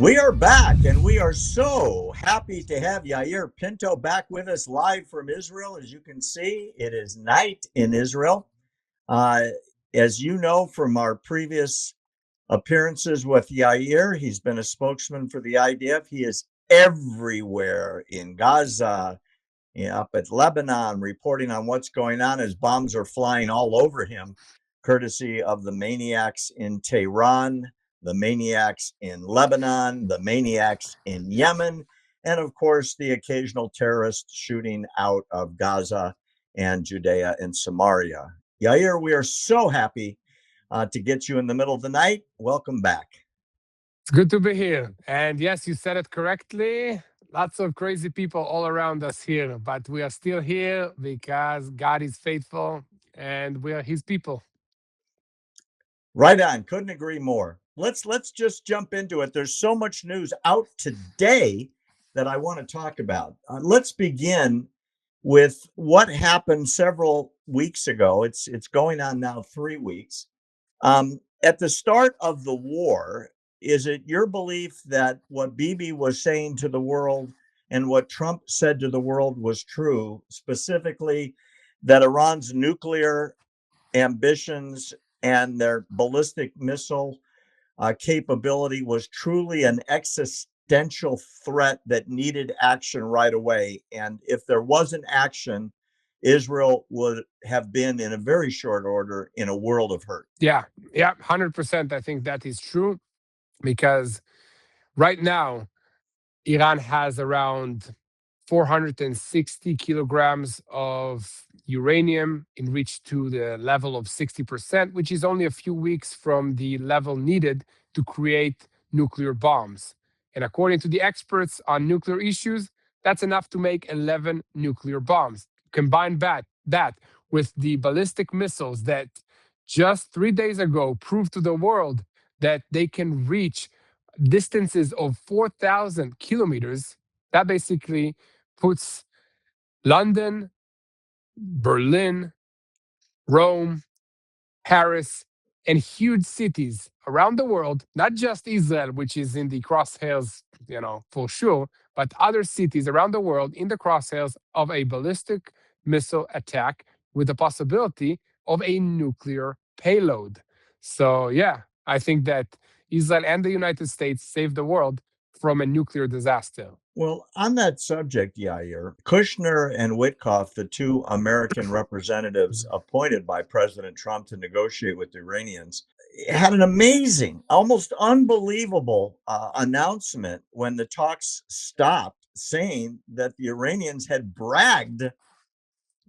We are back, and we are so happy to have Yair Pinto back with us live from Israel. As you can see, it is night in Israel. Uh, as you know from our previous appearances with Yair, he's been a spokesman for the IDF. He is everywhere in Gaza, up at Lebanon, reporting on what's going on as bombs are flying all over him, courtesy of the maniacs in Tehran, the maniacs in Lebanon, the maniacs in Yemen, and of course, the occasional terrorist shooting out of Gaza and Judea and Samaria. Yair, we are so happy to get you in the middle of the night. Welcome back. It's good to be here. And yes, you said it correctly. Lots of crazy people all around us here, but we are still here because God is faithful and we are his people. Right on. Couldn't agree more. Let's just jump into it. There's so much news out today that I want to talk about. Let's begin with what happened several weeks ago. It's going on now 3 weeks. At the start of the war, is it your belief that what Bibi was saying to the world and what Trump said to the world was true, specifically that Iran's nuclear ambitions and their ballistic missile capability was truly an existential threat that needed action right away? And if there wasn't action, Israel would have been in a very short order in a world of hurt. Yeah, 100%. I think that is true because right now, Iran has around 460 kilograms of uranium enriched to the level of 60%, which is only a few weeks from the level needed to create nuclear bombs. And according to the experts on nuclear issues, that's enough to make 11 nuclear bombs. Combine that with the ballistic missiles that just 3 days ago proved to the world that they can reach distances of 4,000 kilometers. That basically puts London, Berlin, Rome, Paris, and huge cities around the world, not just Israel, which is in the crosshairs, for sure, but other cities around the world in the crosshairs of a ballistic missile attack with the possibility of a nuclear payload. So, yeah, I think that Israel and the United States saved the world from a nuclear disaster. Well, on that subject, Yair, Kushner and Witkoff, the two American representatives appointed by President Trump to negotiate with the Iranians, had an amazing, almost unbelievable announcement when the talks stopped, saying that the Iranians had bragged,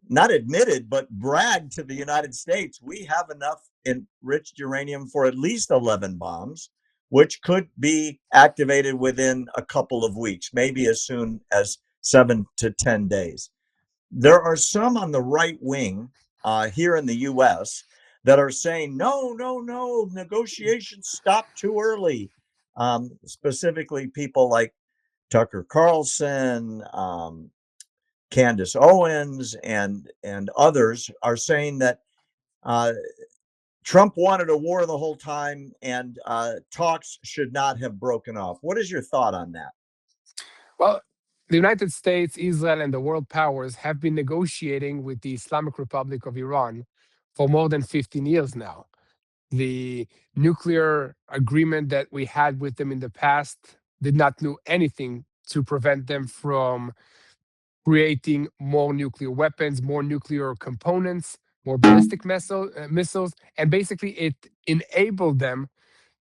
not admitted, but bragged to the United States, we have enough enriched uranium for at least 11 bombs, which could be activated within a couple of weeks, maybe as soon as 7 to 10 days. There are some on the right wing here in the US that are saying, no, no, no, negotiations stop too early. Specifically, people like Tucker Carlson, Candace Owens, and others are saying that uh, Trump wanted a war the whole time, and talks should not have broken off. What is your thought on that? Well, the United States, Israel, and the world powers have been negotiating with the Islamic Republic of Iran for more than 15 years now. The nuclear agreement that we had with them in the past did not do anything to prevent them from creating more nuclear weapons, more nuclear components, more ballistic missiles, and basically it enabled them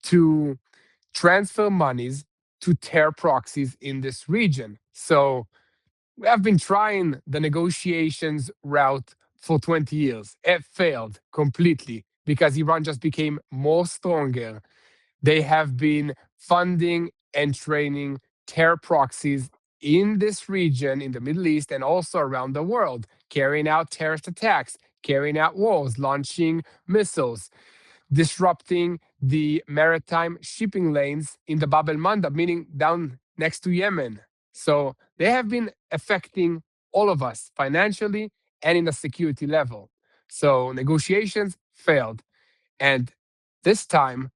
to transfer monies to terror proxies in this region. So we have been trying the negotiations route for 20 years. It failed completely because Iran just became more stronger. They have been funding and training terror proxies in this region, in the Middle East, and also around the world, carrying out terrorist attacks, carrying out wars, launching missiles, disrupting the maritime shipping lanes in the Bab el Mandab, meaning down next to Yemen. So they have been affecting all of us financially and in the security level. So negotiations failed. And this time,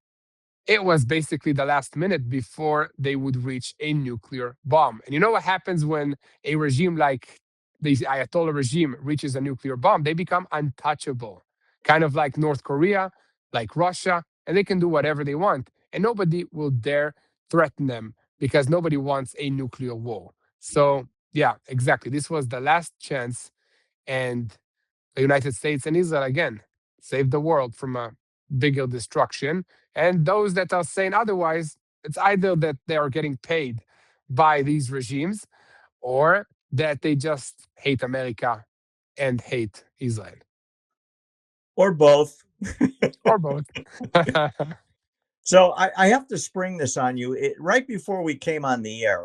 it was basically the last minute before they would reach a nuclear bomb. And you know what happens when a regime like the Ayatollah regime reaches a nuclear bomb? They become untouchable, kind of like North Korea, like Russia, and they can do whatever they want. And nobody will dare threaten them because nobody wants a nuclear war. So, yeah, exactly. This was the last chance. And the United States and Israel again save the world from a bigger destruction. And those that are saying otherwise, it's either that they are getting paid by these regimes or that they just hate America and hate Israel, Or both. or both. So I have to spring this on you. Right before we came on the air,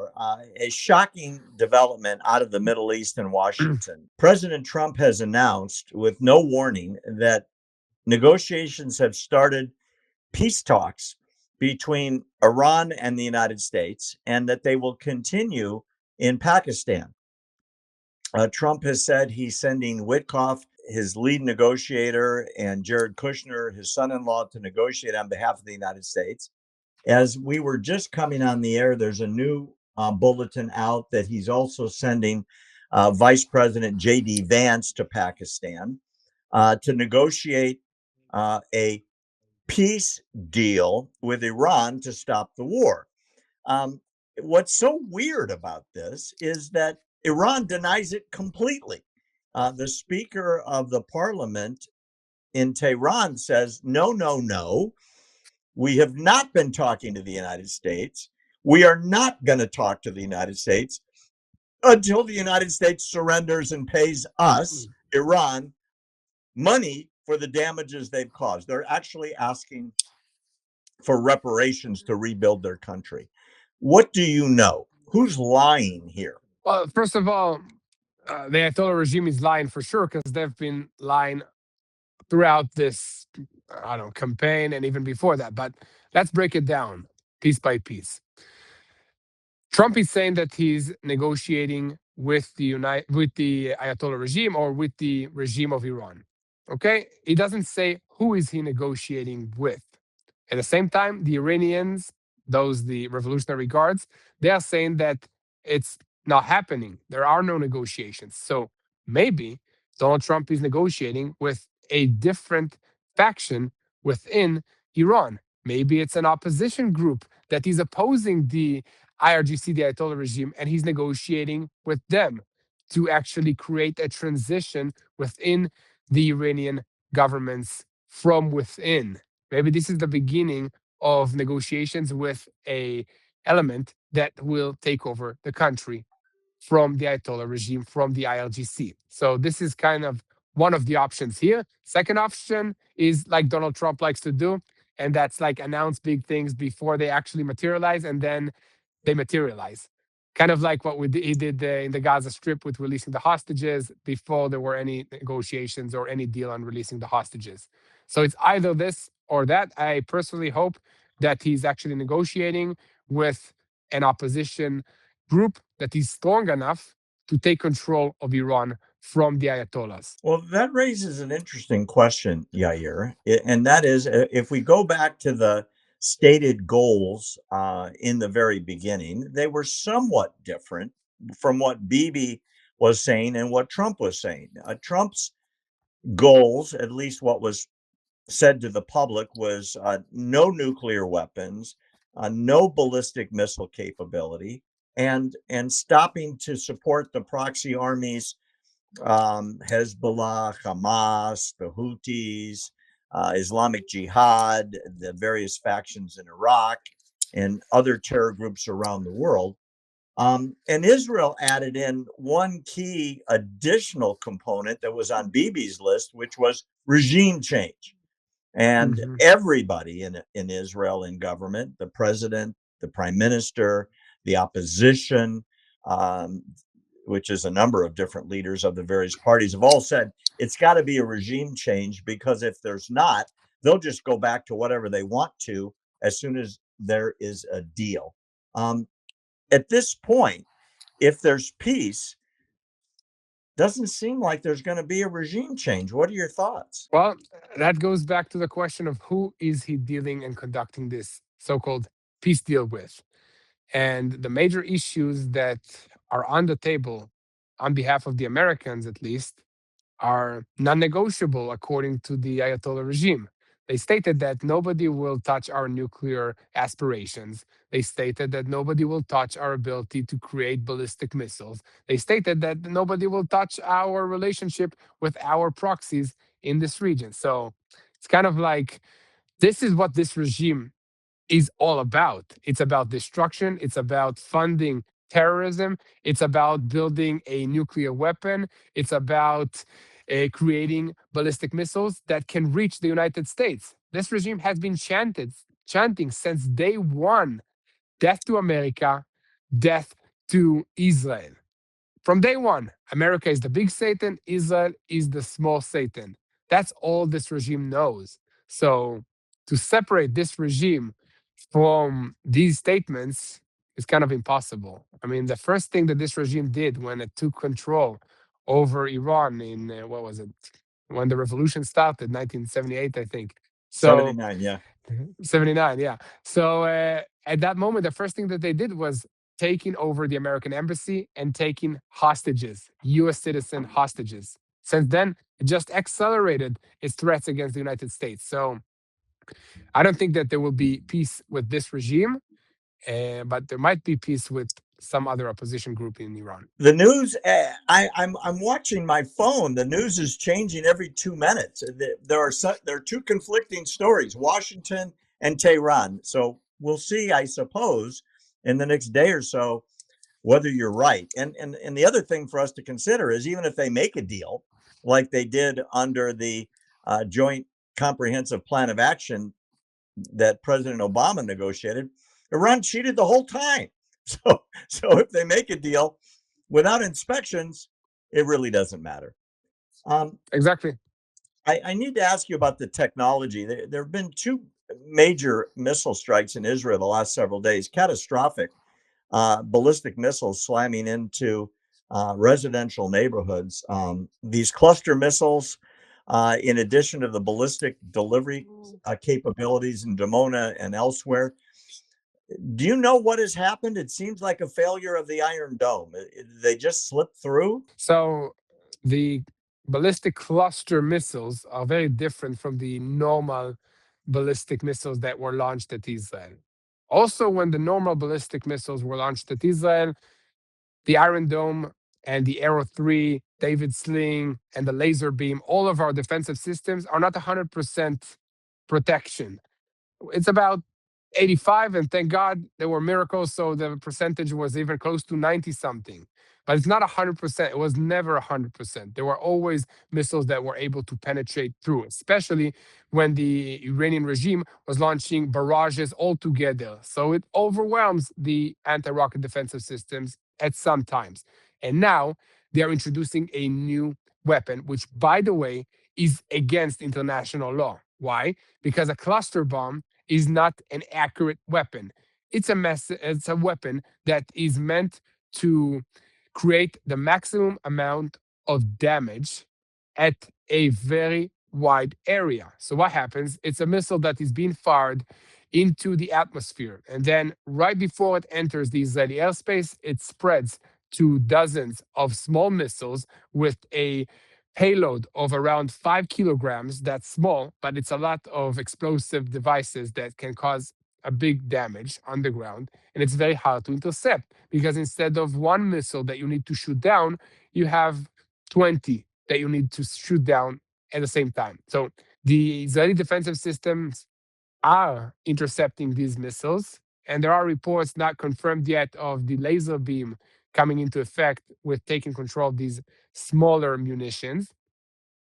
a shocking development out of the Middle East and Washington. President Trump has announced, with no warning, that negotiations have started, peace talks between Iran and the United States, and that they will continue in Pakistan. Trump has said he's sending Witkoff, his lead negotiator, and Jared Kushner, his son in law, to negotiate on behalf of the United States. As we were just coming on the air, there's a new bulletin out that he's also sending Vice President J.D. Vance to Pakistan to negotiate a peace deal with Iran to stop the war. Um, what's so weird about this is that Iran denies it completely. The Speaker of the Parliament in Tehran says, no, no, no. We have not been talking to the United States. We are not going to talk to the United States until the United States surrenders and pays us, Iran, money for the damages they've caused. They're actually asking for reparations to rebuild their country. What do you know? Who's lying here? Well, first of all, the Ayatollah regime is lying for sure because they've been lying throughout this, I don't know, campaign and even before that. But let's break it down piece by piece. Trump is saying that he's negotiating with the Ayatollah regime or with the regime of Iran. Okay, he doesn't say who is he negotiating with. At the same time, the Iranians, those the Revolutionary Guards, they are saying that it's not happening. There are no negotiations. So maybe Donald Trump is negotiating with a different faction within Iran. Maybe it's an opposition group that is opposing the IRGC, the Ayatollah regime, and he's negotiating with them to actually create a transition within the Iranian governments from within. Maybe this is the beginning of negotiations with a element that will take over the country from the Ayatollah regime, from the IRGC. So this is kind of one of the options here. Second option is like Donald Trump likes to do, and that's like announce big things before they actually materialize, and then they materialize. Kind of like what he did in the Gaza Strip with releasing the hostages before there were any negotiations or any deal on releasing the hostages. So it's either this or that. I personally hope that he's actually negotiating with an opposition group that is strong enough to take control of Iran from the Ayatollahs. Well, that raises an interesting question, Yair, and that is if we go back to the stated goals in the very beginning, they were somewhat different from what Bibi was saying and what Trump was saying. Trump's goals, at least what was said to the public, was no nuclear weapons, no ballistic missile capability, and stopping to support the proxy armies, Hezbollah, Hamas, the Houthis, Islamic Jihad, the various factions in Iraq, and other terror groups around the world. And Israel added in one key additional component that was on Bibi's list, which was regime change. And Mhm. everybody in Israel in government, the president, the prime minister, the opposition, um, which is a number of different leaders of the various parties, have all said it's got to be a regime change, because if there's not, they'll just go back to whatever they want to as soon as there is a deal. Um, at this point, if there's peace, doesn't seem like there's going to be a regime change. What are your thoughts? Well, that goes back to the question of who is he dealing and conducting this so-called peace deal with. And the major issues that are on the table, on behalf of the Americans at least, are non negotiable according to the Ayatollah regime. They stated that nobody will touch our nuclear aspirations. They stated that nobody will touch our ability to create ballistic missiles. They stated that nobody will touch our relationship with our proxies in this region. So it's kind of like this is what this regime is all about. It's about destruction, it's about funding terrorism, it's about building a nuclear weapon, it's about creating ballistic missiles that can reach the United States. This regime has been chanting since day one, death to America, death to Israel. From day one, America is the big Satan, Israel is the small Satan. That's all this regime knows. So to separate this regime from these statements is kind of impossible. I mean, the first thing that this regime did when it took control over Iran in, what was it? When the revolution started, 1978, I think. So 79, yeah. 79, yeah. So at that moment, the first thing that they did was taking over the American embassy and taking hostages, US citizen hostages. Since then, it just accelerated its threats against the United States. So I don't think that there will be peace with this regime, but there might be peace with some other opposition group in Iran. The news, I'm watching my phone. The news is changing every 2 minutes. There are two conflicting stories, Washington and Tehran. So we'll see, I suppose, in the next day or so whether you're right. And the other thing for us to consider is even if they make a deal like they did under the Joint Comprehensive Plan of Action that President Obama negotiated, Iran cheated the whole time. So if they make a deal without inspections, it really doesn't matter. Um, Exactly. I need to ask you about the technology. There have been two major missile strikes in Israel the last several days, catastrophic ballistic missiles slamming into residential neighborhoods. These cluster missiles, in addition to the ballistic delivery capabilities in Dimona and elsewhere, do you know what has happened? It seems like a failure of the Iron Dome. They just slipped through. So the ballistic cluster missiles are very different from the normal ballistic missiles that were launched at Israel. Also, when the normal ballistic missiles were launched at Israel, the Iron Dome and the Arrow 3, David Sling, and the laser beam, all of our defensive systems are not 100% protection. It's about 85, and thank God there were miracles, so the percentage was even close to 90 something. But it's not 100%. It was never 100%. There were always missiles that were able to penetrate through, especially when the Iranian regime was launching barrages altogether. So it overwhelms the anti rocket defensive systems at some times. And now they are introducing a new weapon, which, by the way, is against international law. Why? Because a cluster bomb is not an accurate weapon. It's a weapon that is meant to create the maximum amount of damage at a very wide area. So what happens? It's a missile that is being fired into the atmosphere, and then right before it enters the Israeli airspace, it spreads to dozens of small missiles with a payload of around 5 kilograms. That's small, but it's a lot of explosive devices that can cause a big damage on the ground. And it's very hard to intercept because instead of one missile that you need to shoot down, you have 20 that you need to shoot down at the same time. So the Israeli defensive systems are intercepting these missiles. And there are reports not confirmed yet of the laser beam coming into effect with taking control of these smaller munitions.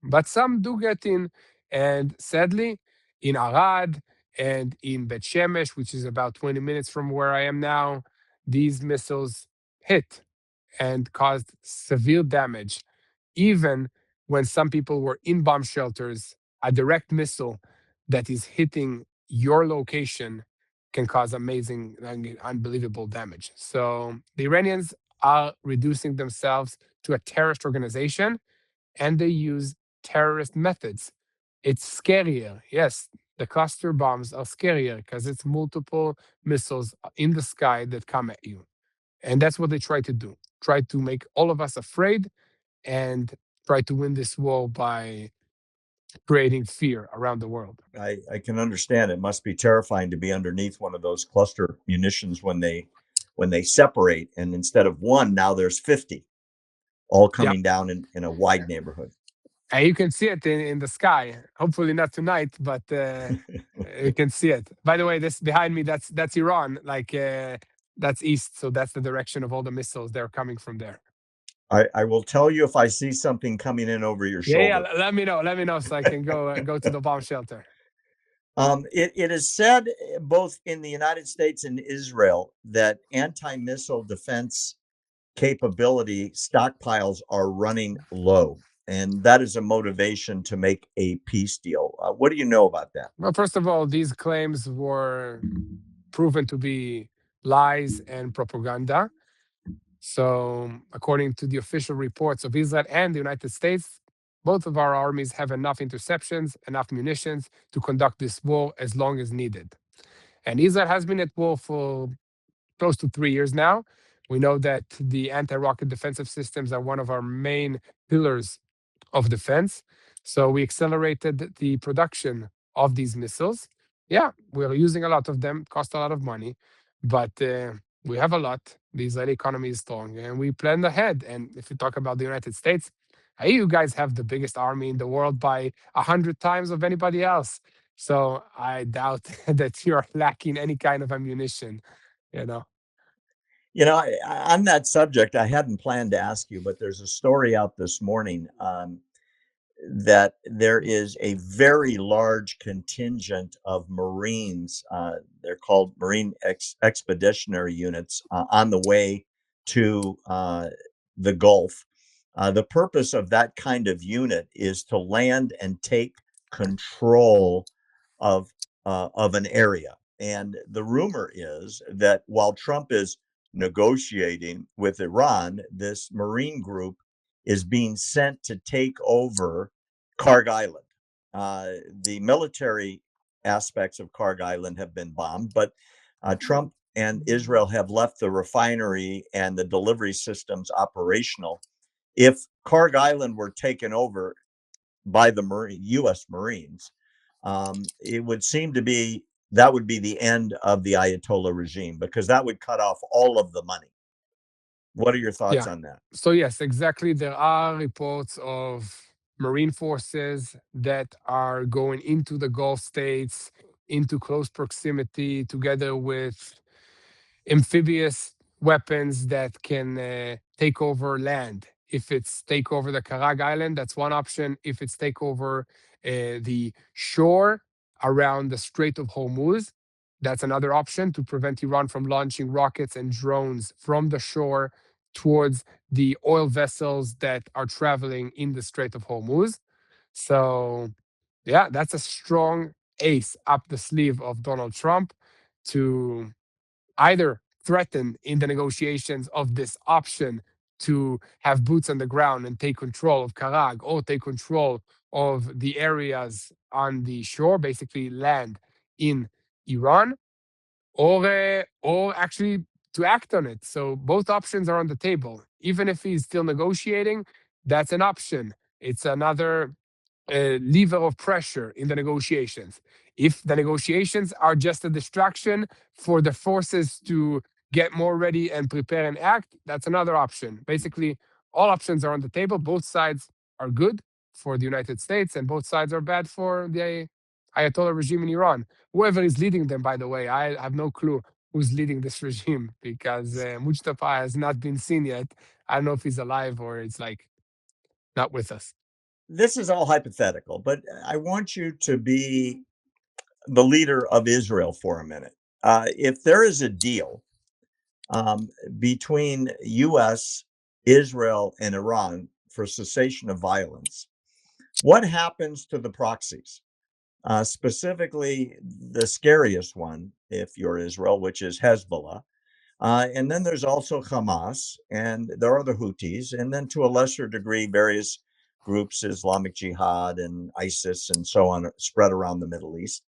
But some do get in. And sadly, in Arad and in Bet Shemesh, which is about 20 minutes from where I am now, these missiles hit and caused severe damage. Even when some people were in bomb shelters, a direct missile that is hitting your location can cause amazing, unbelievable damage. So the Iranians are reducing themselves to a terrorist organization and they use terrorist methods. It's scarier. Yes, the cluster bombs are scarier because it's multiple missiles in the sky that come at you. And that's what they try to do. Try to make all of us afraid and try to win this war by creating fear around the world. I can understand it must be terrifying to be underneath one of those cluster munitions when they separate, and instead of one, now there's 50 all Yeah. coming down in a wide neighborhood. And you can see it in the sky. Hopefully not tonight, but you can see it. By the way, this behind me, that's Iran. Like that's east, so that's the direction of all the missiles. They're coming from there. I will tell you if I see something coming in over your Yeah, yeah. shoulder. Let me know. Let me know so I can go to the bomb shelter. It is said both in the United States and Israel that anti-missile defense capability stockpiles are running low, and that is a motivation to make a peace deal. What do you know about that? Well, first of all, these claims were proven to be lies and propaganda. So, according to the official reports of Israel and the United States, both of our armies have enough interceptions, enough munitions to conduct this war as long as needed. And Israel has been at war for close to 3 years now. We know that the anti rocket defensive systems are one of our main pillars of defense. So we accelerated the production of these missiles. Yeah, we're using a lot of them, cost a lot of money, but we have a lot. The Israeli economy is strong and we planned ahead. And if you talk about the United States, hey, you guys have the biggest army in the world by 100 times of anybody else. So I doubt that you're lacking any kind of ammunition, you know. On that subject, I hadn't planned to ask you, but there's a story out this morning that there is a very large contingent of Marines. They're called Marine Expeditionary Units on the way to the Gulf. The purpose of that kind of unit is to land and take control of of an area. And the rumor is that while Trump is negotiating with Iran, this Marine group is being sent to take over Karg Island. The military aspects of Karg Island have been bombed, but Trump and Israel have left the refinery and the delivery systems operational. If Karg Island were taken over by the U.S. Marines, it would seem to be that would be the end of the Ayatollah regime because that would cut off all of the money. What are your thoughts Yeah. on that? So yes, exactly. There are reports of Marine forces that are going into the Gulf states, into close proximity, together with amphibious weapons that can take over land. If it's take over the Karag Island, that's one option. If it's take over the shore around the Strait of Hormuz, that's another option to prevent Iran from launching rockets and drones from the shore towards the oil vessels that are traveling in the Strait of Hormuz. So, yeah, that's a strong ace up the sleeve of Donald Trump to either threaten in the negotiations of this option to have boots on the ground and take control of Karag or take control of the areas on the shore, basically land in Iran, or actually to act on it. So both options are on the table. Even if he's still negotiating, that's an option. It's another lever of pressure in the negotiations. If the negotiations are just a distraction for the forces to get more ready and prepare and act, that's another option. Basically, all options are on the table. Both sides are good for the United States, and both sides are bad for the Ayatollah regime in Iran. Whoever is leading them, by the way, I have no clue who's leading this regime because Mustafa has not been seen yet. I don't know if he's alive or it's like not with us. This is all hypothetical, but I want you to be the leader of Israel for a minute. If there is a deal um, between U.S., Israel, and Iran for cessation of violence, what happens to the proxies? Specifically, the scariest one, if you're Israel, which is Hezbollah. And then there's also Hamas, and there are the Houthis, and then to a lesser degree, various groups, Islamic Jihad and ISIS and so on, spread around the Middle East.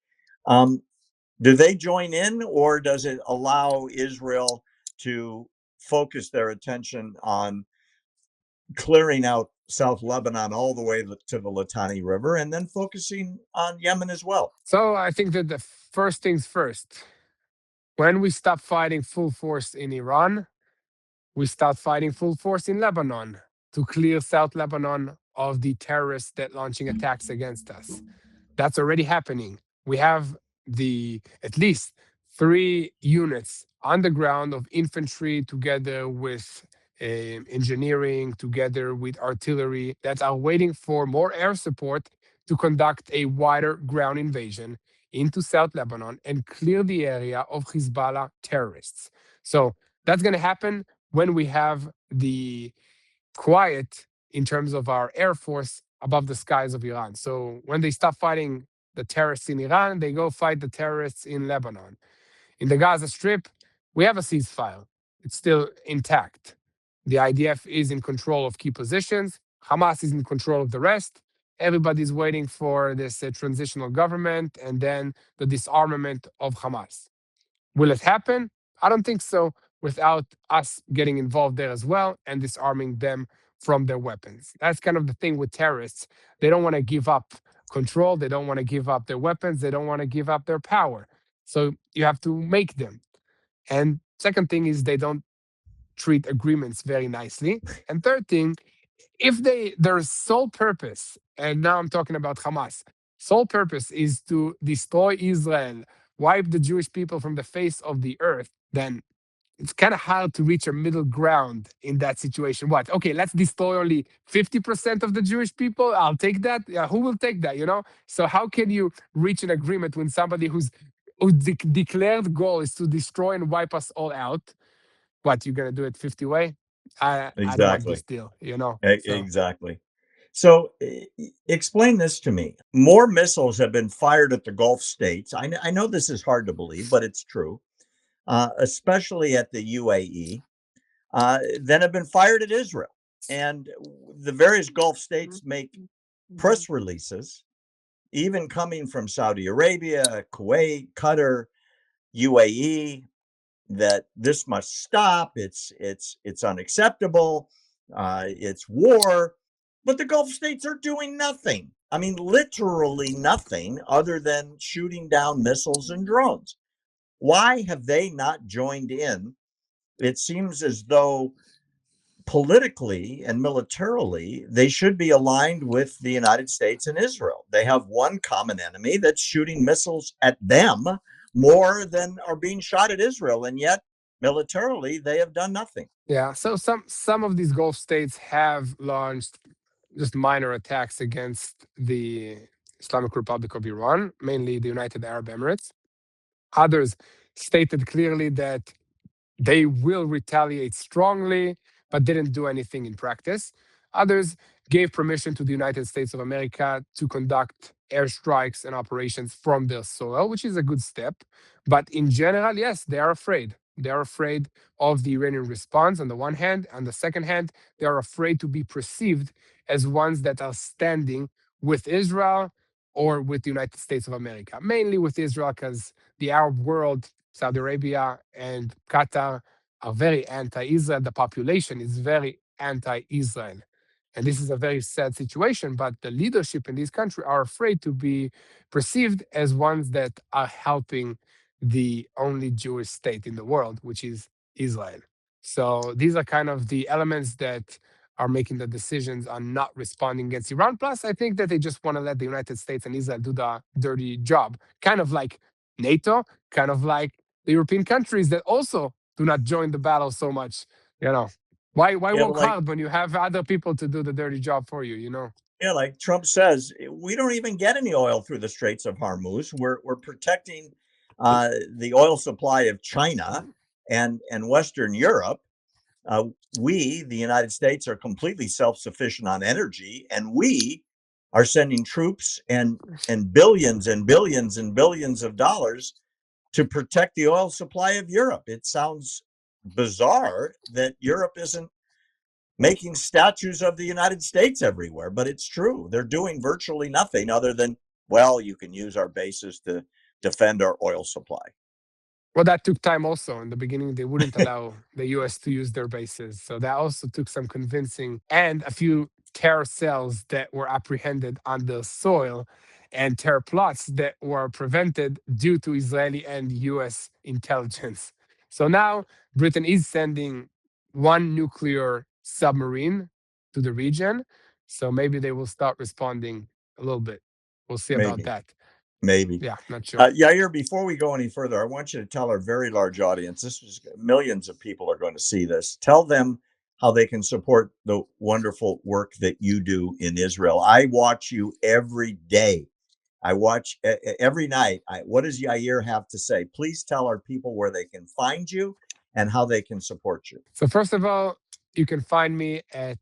Um, do they join in, or does it allow Israel to focus their attention on clearing out South Lebanon all the way to the Litani River and then focusing on Yemen as well? So I think that the first things first, when we stop fighting full force in Iran, we start fighting full force in Lebanon to clear South Lebanon of the terrorists that launching attacks against us. That's already happening. We have the at least 3 units on the ground of infantry together with engineering, together with artillery that are waiting for more air support to conduct a wider ground invasion into South Lebanon and clear the area of Hezbollah terrorists. So that's going to happen when we have the quiet in terms of our air force above the skies of Iran. So when they stop fighting the terrorists in Iran, they go fight the terrorists in Lebanon. In the Gaza Strip, we have a ceasefire. It's still intact. The IDF is in control of key positions. Hamas is in control of the rest. Everybody's waiting for this transitional government and then the disarmament of Hamas. Will it happen? I don't think so without us getting involved there as well and disarming them from their weapons. That's kind of the thing with terrorists. They don't want to give up control. They don't want to give up their weapons. They don't want to give up their power. So you have to make them. And second thing is they don't treat agreements very nicely. And third thing, if their sole purpose, and now I'm talking about Hamas, sole purpose is to destroy Israel, wipe the Jewish people from the face of the earth, then it's kind of hard to reach a middle ground in that situation. What? Okay, let's destroy only 50% of the Jewish people. I'll take that. Yeah, who will take that? So how can you reach an agreement when somebody whose declared goal is to destroy and wipe us all out? What, you're gonna do it 50 way? I don't want Exactly. this deal. So Exactly. So, explain this to me. More missiles have been fired at the Gulf states. I know this is hard to believe, but it's true, especially at the UAE, than have been fired at Israel. And the various Gulf states make press releases, even coming from Saudi Arabia, Kuwait, Qatar, UAE, that this must stop. It's unacceptable. It's war. But the Gulf states are doing nothing. I mean, literally nothing other than shooting down missiles and drones. Why have they not joined in? It seems as though politically and militarily, they should be aligned with the United States and Israel. They have one common enemy that's shooting missiles at them more than are being shot at Israel. And yet, militarily, they have done nothing. yeah, so some of these Gulf states have launched just minor attacks against the Islamic Republic of Iran, mainly the United Arab Emirates. Others stated clearly that they will retaliate strongly, but didn't do anything in practice. Others gave permission to the United States of America to conduct airstrikes and operations from their soil, which is a good step. But in general, yes, they are afraid. They are afraid of the Iranian response on the one hand. On the second hand, they are afraid to be perceived as ones that are standing with Israel or with the United States of America, mainly with Israel, because the Arab world, Saudi Arabia and Qatar, are very anti-Israel. The population is very anti-Israel. And this is a very sad situation, but the leadership in this country are afraid to be perceived as ones that are helping the only Jewish state in the world, which is Israel. So these are kind of the elements that are making the decisions on not responding against Iran. Plus, I think that they just want to let the United States and Israel do the dirty job, kind of like NATO, kind of like the European countries that also do not join the battle so much. You know, why Yeah, work like hard when you have other people to do the dirty job for you? You know. yeah, like Trump says, we don't even get any oil through the Straits of Hormuz. We're protecting the oil supply of China and Western Europe. Uh, we, the United States, are completely self-sufficient on energy, and we are sending troops and billions and billions and billions of dollars to protect the oil supply of Europe. It sounds bizarre that Europe isn't making statues of the United States everywhere, but it's true. They're doing virtually nothing other than, well, you can use our bases to defend our oil supply. Well, that took time also. In the beginning, they wouldn't allow the US to use their bases. So that also took some convincing and a few terror cells that were apprehended on the soil and terror plots that were prevented due to Israeli and US intelligence. So now Britain is sending one nuclear submarine to the region. So maybe they will start responding a little bit. We'll see about Maybe, that. maybe. Yeah, not sure. Yair, before we go any further, I want you to tell our very large audience, millions of people are going to see this. Tell them how they can support the wonderful work that you do in Israel. I watch you every day. I watch every night. What does Yair have to say? Please tell our people where they can find you and how they can support you. So first of all, you can find me at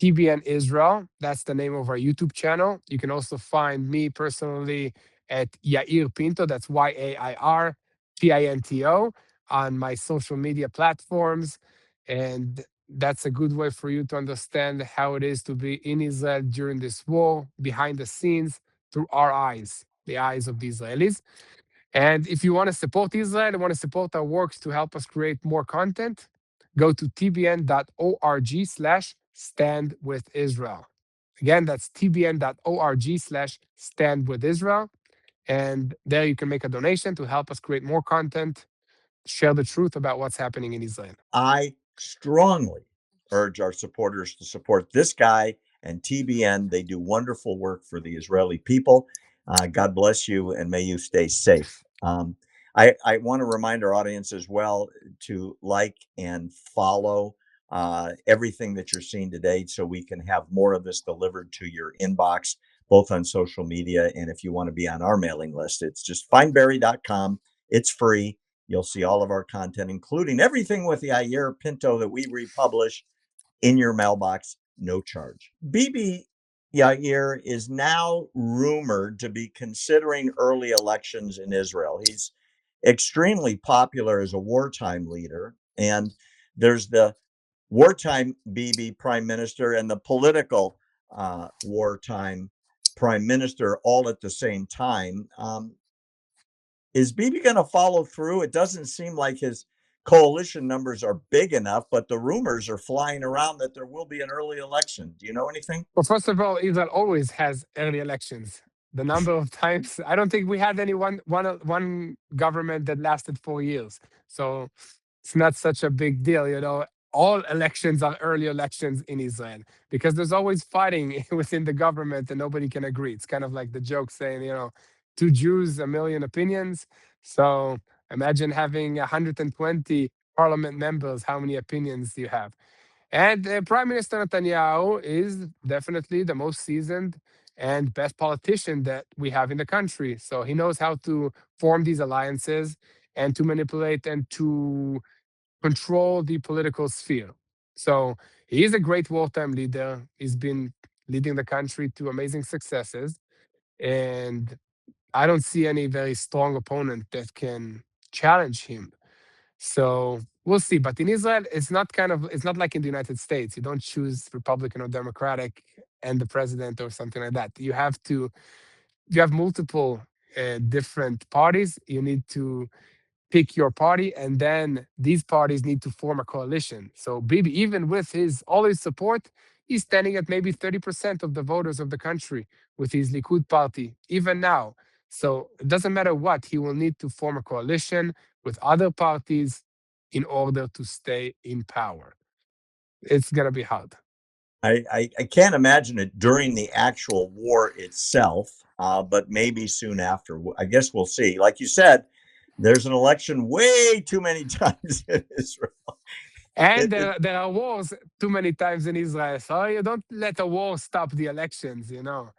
TBN Israel. That's the name of our YouTube channel. You can also find me personally at Yair Pinto. That's YAIR PINTO on my social media platforms. And that's a good way for you to understand how it is to be in Israel during this war, behind the scenes, through our eyes, the eyes of the Israelis. And if you want to support Israel and want to support our works to help us create more content, go to tbn.org slash stand with Israel. Again, that's tbn.org slash stand with Israel. And there you can make a donation to help us create more content, share the truth about what's happening in Israel. I strongly urge our supporters to support this guy and TBN. They do wonderful work for the Israeli people. God bless you and may you stay safe. I want to remind our audience as well to like and follow everything that you're seeing today so we can have more of this delivered to your inbox, both on social media and if you want to be on our mailing list. It's just findberry.com. It's free. You'll see all of our content, including everything with the Yair Pinto that we republish in your mailbox, no charge. Bibi Yair is now rumored to be considering early elections in Israel. He's extremely popular as a wartime leader. And there's the wartime Bibi prime minister and the political wartime prime minister all at the same time. Is Bibi going to follow through? It doesn't seem like his coalition numbers are big enough, but the rumors are flying around that there will be an early election. Do you know anything? Well, first of all, Israel always has early elections. The number of times, I don't think we had one government that lasted 4 years. So it's not such a big deal, you know. All elections are early elections in Israel because there's always fighting within the government and nobody can agree. It's kind of like the joke saying, you know, two Jews, a million opinions. So imagine having 120 parliament members, how many opinions you have. And Prime Minister Netanyahu is definitely the most seasoned and best politician that we have in the country. So he knows how to form these alliances and to manipulate and to control the political sphere. So he is a great wartime leader. He's been leading the country to amazing successes. And I don't see any very strong opponent that can challenge him. So we'll see. But in Israel, it's not like in the United States. You don't choose Republican or Democratic and the president or something like that. You have multiple different parties. You need to pick your party, and then these parties need to form a coalition. So Bibi, even with his all his support, he's standing at maybe 30% of the voters of the country with his Likud party, even now. So it doesn't matter what, he will need to form a coalition with other parties in order to stay in power. It's gonna be hard. I can't imagine it during the actual war itself, but maybe soon after. I guess we'll see. Like you said, there's an election way too many times in Israel. And It, there are wars too many times in Israel. So you don't let a war stop the elections, you know.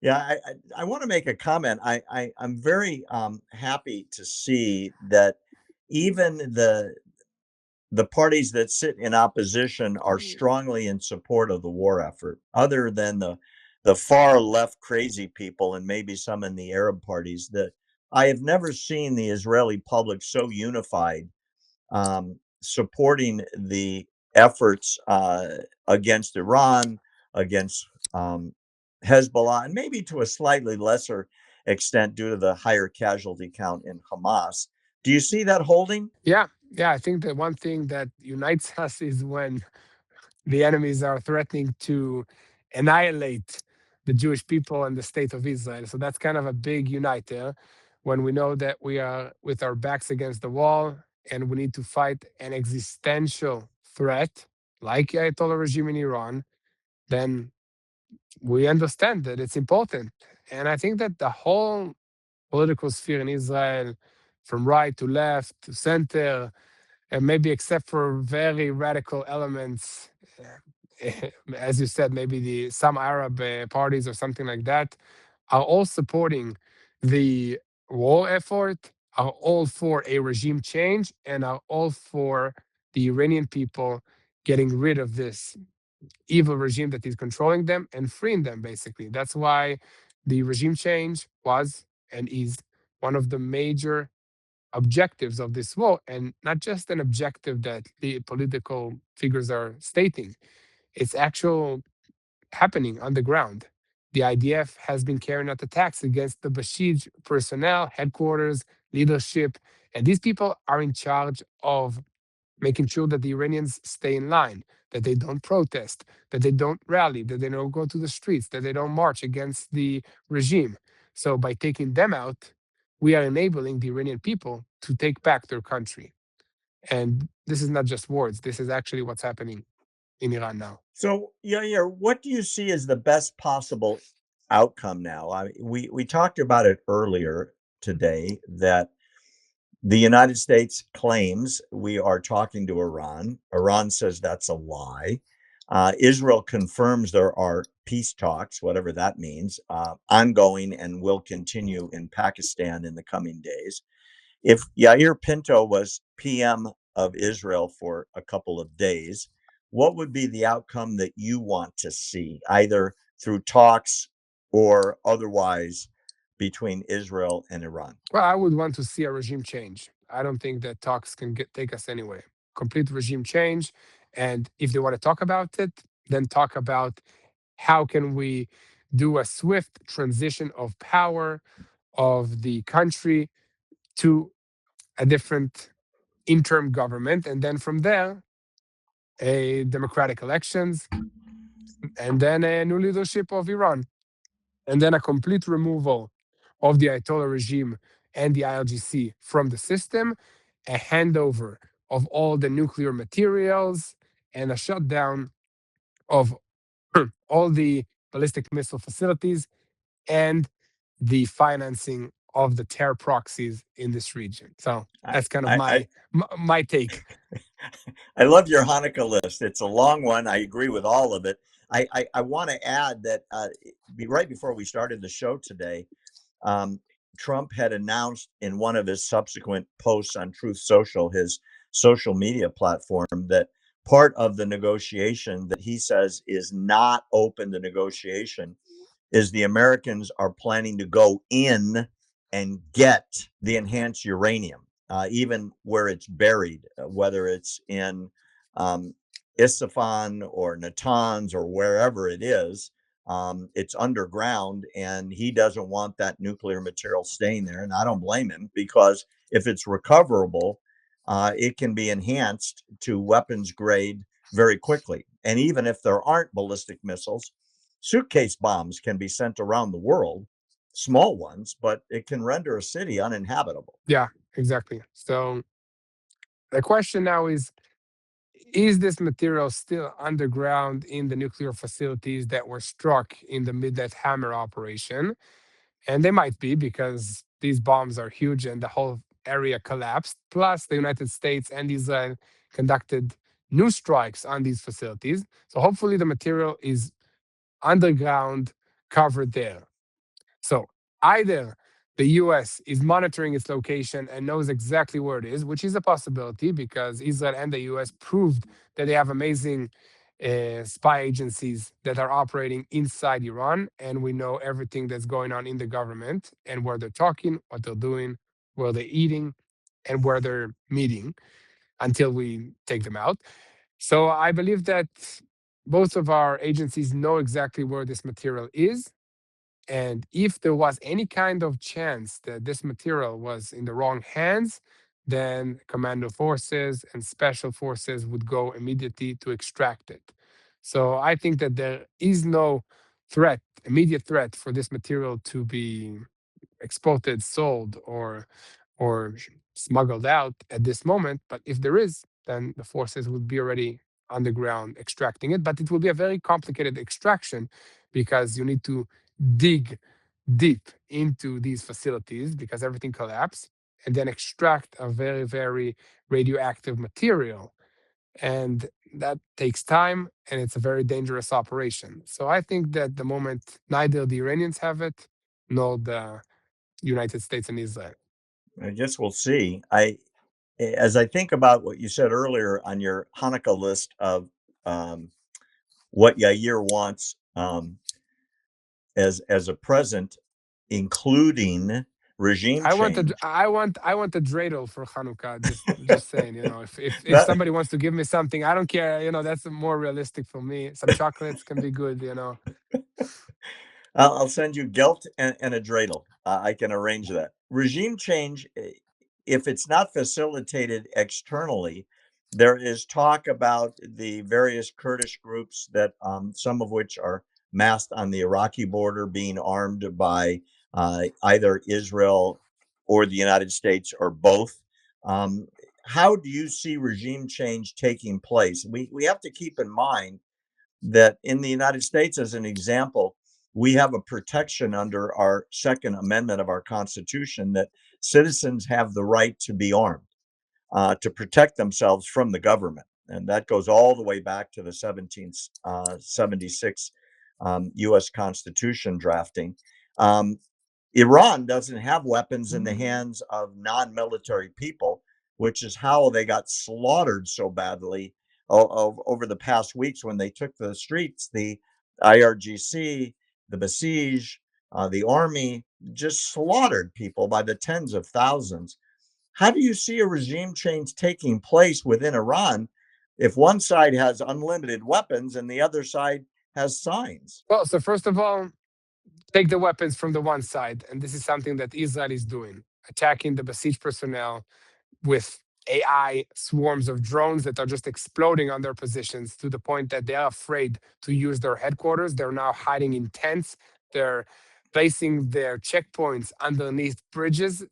Yeah, I want to make a comment. I'm very happy to see that even the parties that sit in opposition are strongly in support of the war effort, other than the far left crazy people and maybe some in the Arab parties. That I have never seen the Israeli public so unified, supporting the efforts against Iran, against Hezbollah, and maybe to a slightly lesser extent due to the higher casualty count in Hamas. Do you see that holding? Yeah, yeah. I think the one thing that unites us is when the enemies are threatening to annihilate the Jewish people and the state of Israel. So that's kind of a big uniter when we know that we are with our backs against the wall and we need to fight an existential threat like Ayatollah regime in Iran, then we understand that it's important. And I think that the whole political sphere in Israel, from right to left to center, and maybe except for very radical elements, as you said, maybe the some Arab parties or something like that, are all supporting the war effort, are all for a regime change, and are all for the Iranian people getting rid of this evil regime that is controlling them and freeing them, basically. That's why the regime change was and is one of the major objectives of this war, and not just an objective that the political figures are stating. It's actual happening on the ground. The IDF has been carrying out attacks against the Bashij personnel, headquarters, leadership, and these people are in charge of making sure that the Iranians stay in line, that they don't protest, that they don't rally, that they don't go to the streets, that they don't march against the regime. So by taking them out, we are enabling the Iranian people to take back their country. And this is not just words, this is actually what's happening in Iran now. So, Yair, what do you see as the best possible outcome now? We talked about it earlier today that the United States claims we are talking to Iran. Iran says that's a lie. Israel confirms there are peace talks, whatever that means, ongoing and will continue in Pakistan in the coming days. If Yair Pinto was PM of Israel for a couple of days, what would be the outcome that you want to see, either through talks or otherwise, between Israel and Iran? Well, I would want to see a regime change. I don't think that talks can take us anywhere. Complete regime change. And if they want to talk about it, then talk about how can we do a swift transition of power of the country to a different interim government, and then from there, a democratic elections, and then a new leadership of Iran, and then a complete removal of the Ayatollah regime and the ILGC from the system, a handover of all the nuclear materials, and a shutdown of all the ballistic missile facilities and the financing of the terror proxies in this region. So I, that's kind of I, I my take. I love your Hanukkah list. It's a long one. I agree with all of it. I want to add that right before we started the show today, um, Trump had announced in one of his subsequent posts on Truth Social, his social media platform, that part of the negotiation that he says is not open to negotiation is the Americans are planning to go in and get the enhanced uranium, even where it's buried, whether it's in um, Isfahan or Natanz or wherever it is. It's underground, and he doesn't want that nuclear material staying there. And I don't blame him, because if it's recoverable, it can be enhanced to weapons grade very quickly. And even if there aren't ballistic missiles, suitcase bombs can be sent around the world, small ones, but it can render a city uninhabitable. Yeah, exactly. So the question now is this material still underground in the nuclear facilities that were struck in the Midnight Hammer operation? And they might be, because these bombs are huge and the whole area collapsed. Plus, the United States and Israel conducted new strikes on these facilities. So hopefully the material is underground, covered there. So either the US is monitoring its location and knows exactly where it is, which is a possibility because Israel and the US proved that they have amazing spy agencies that are operating inside Iran. And we know everything that's going on in the government and where they're talking, what they're doing, where they're eating, and where they're meeting until we take them out. So I believe that both of our agencies know exactly where this material is, And if there was any kind of chance that this material was in the wrong hands, then commando forces and special forces would go immediately to extract it. So I think that there is no threat, immediate threat for this material to be exported, sold, or smuggled out at this moment. But if there is, then the forces would be already underground extracting it. But it will be a very complicated extraction because you need to dig deep into these facilities because everything collapsed and then extract a very, very radioactive material. And that takes time and it's a very dangerous operation. So I think that the moment neither the Iranians have it nor the United States and Israel. I guess we'll see. As I think about what you said earlier on your Hanukkah list of um, what Yair wants as a present, including regime change. I want a dreidel for Hanukkah. Just saying, if That somebody wants to give me something, I don't care. That's more realistic for me. Some chocolates can be good. I'll send you gelt and a dreidel. I can arrange that. Regime change, if it's not facilitated externally, there is talk about the various Kurdish groups that some of which are massed on the Iraqi border being armed by either Israel or the United States or both. Um, how do you see regime change taking place? We have to keep in mind that in the United States, as an example, we have a protection under our Second Amendment of our Constitution that citizens have the right to be armed, to protect themselves from the government. And that goes all the way back to the 1776 US Constitution drafting. Um, Iran doesn't have weapons in the hands of non-military people, which is how they got slaughtered so badly over the past weeks when they took the streets. The IRGC, the Basij, the army just slaughtered people by the tens of thousands. How do you see a regime change taking place within Iran if one side has unlimited weapons and the other side has signs? Well, so first of all, take the weapons from the one side, and this is something that Israel is doing, attacking the Basij personnel with AI swarms of drones that are just exploding on their positions to the point that they are afraid to use their headquarters. They're now hiding in tents. They're placing their checkpoints underneath bridges.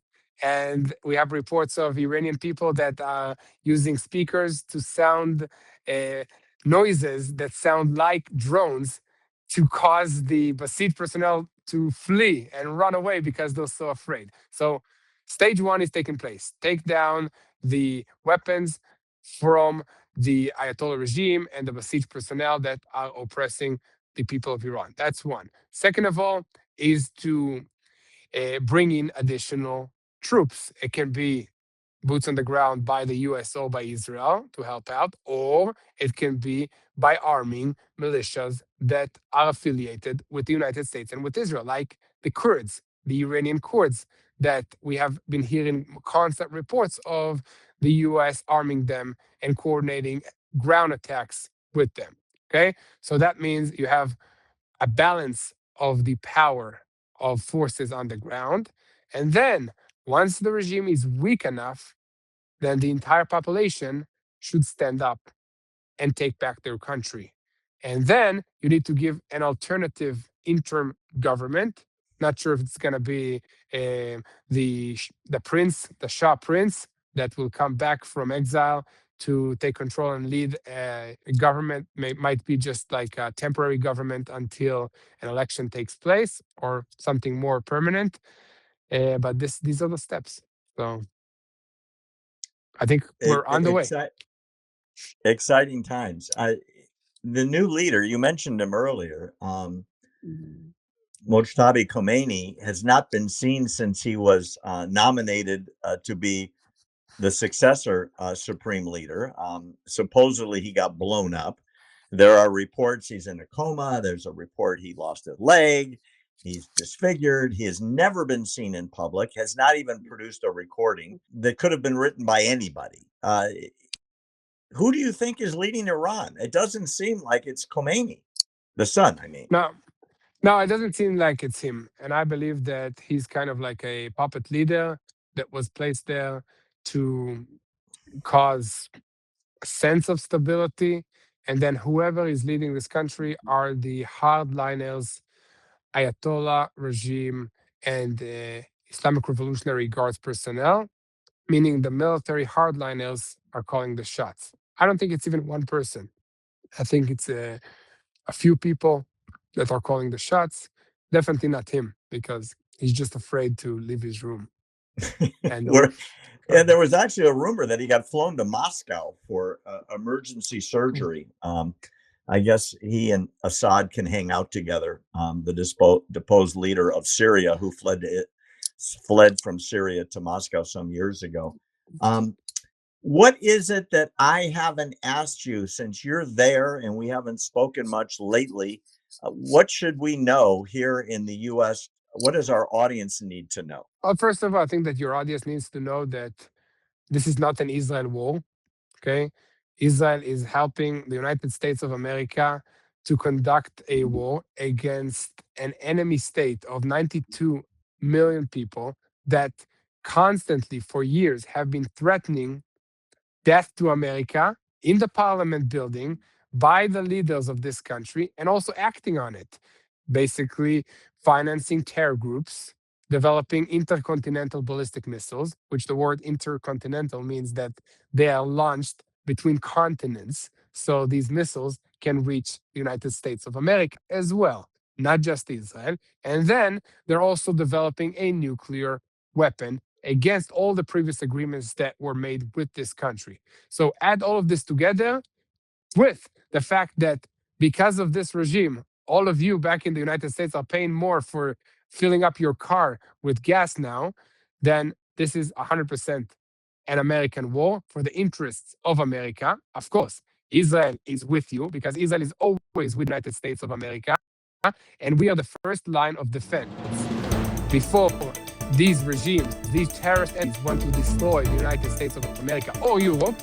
And we have reports of Iranian people that are using speakers to sound uh, noises that sound like drones to cause the Basit personnel to flee and run away because they're so afraid. So stage one is taking place. Take down the weapons from the Ayatollah regime and the Basij personnel that are oppressing the people of Iran. That's one. Second of all, is to bring in additional troops. It can be boots on the ground by the US or by Israel to help out, or it can be by arming militias that are affiliated with the United States and with Israel, like the Kurds, the Iranian Kurds, that we have been hearing constant reports of the US arming them and coordinating ground attacks with them. Okay, so that means you have a balance of the power of forces on the ground. And then once the regime is weak enough, then the entire population should stand up and take back their country. And then you need to give an alternative interim government. Not sure if it's going to be the prince, the Shah prince, that will come back from exile to take control and lead a government. Might be just like a temporary government until an election takes place, or something more permanent. But these are the steps. So I think It, we're on the way. it, exciting times. The new leader, you mentioned him earlier, Mojtaba Khomeini, has not been seen since he was nominated to be the successor supreme leader. Supposedly, he got blown up. There are reports he's in a coma. There's a report he lost a leg. He's disfigured. He has never been seen in public, has not even produced a recording that could have been written by anybody. Who do you think is leading Iran? It doesn't seem like it's Khomeini, the son, I mean. Now, No, it doesn't seem like it's him. And I believe that he's kind of like a puppet leader that was placed there to cause a sense of stability. And then whoever is leading this country are the hardliners, Ayatollah regime, and Islamic Revolutionary Guards personnel, meaning the military hardliners are calling the shots. I don't think it's even one person. I think it's a few people that are calling the shots. Definitely not him because he's just afraid to leave his room. And Where and there was actually a rumor that he got flown to Moscow for emergency surgery. I guess he and Assad can hang out together. The deposed leader of Syria, who fled from Syria to Moscow some years ago. What is it that I haven't asked you since you're there and we haven't spoken much lately? What should we know here in the U.S.? What does our audience need to know? well, first of all, I think that your audience needs to know that this is not an Israel war. Okay, Israel is helping the United States of America to conduct a war against an enemy state of 92 million people that constantly for years have been threatening death to America in the parliament building by the leaders of this country and also acting on it, basically financing terror groups, developing intercontinental ballistic missiles, which the word intercontinental means that they are launched between continents. So these missiles can reach the United States of America as well, not just Israel. And then they're also developing a nuclear weapon against all the previous agreements that were made with this country. So add all of this together with the fact that because of this regime, all of you back in the United States are paying more for filling up your car with gas now, then this is 100% an American war for the interests of America. Of course, Israel is with you because Israel is always with the United States of America. And we are the first line of defense before these regimes, these terrorist entities want to destroy the United States of America or Europe,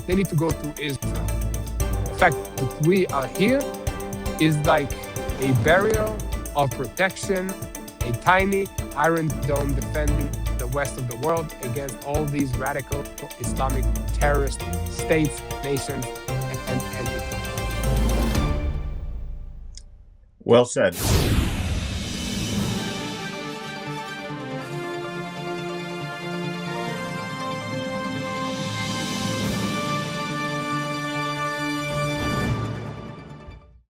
they need to go through Israel. The fact that we are here is like a barrier of protection, a tiny iron dome defending the west of the world against all these radical Islamic terrorist states, nations, and entities. Well said.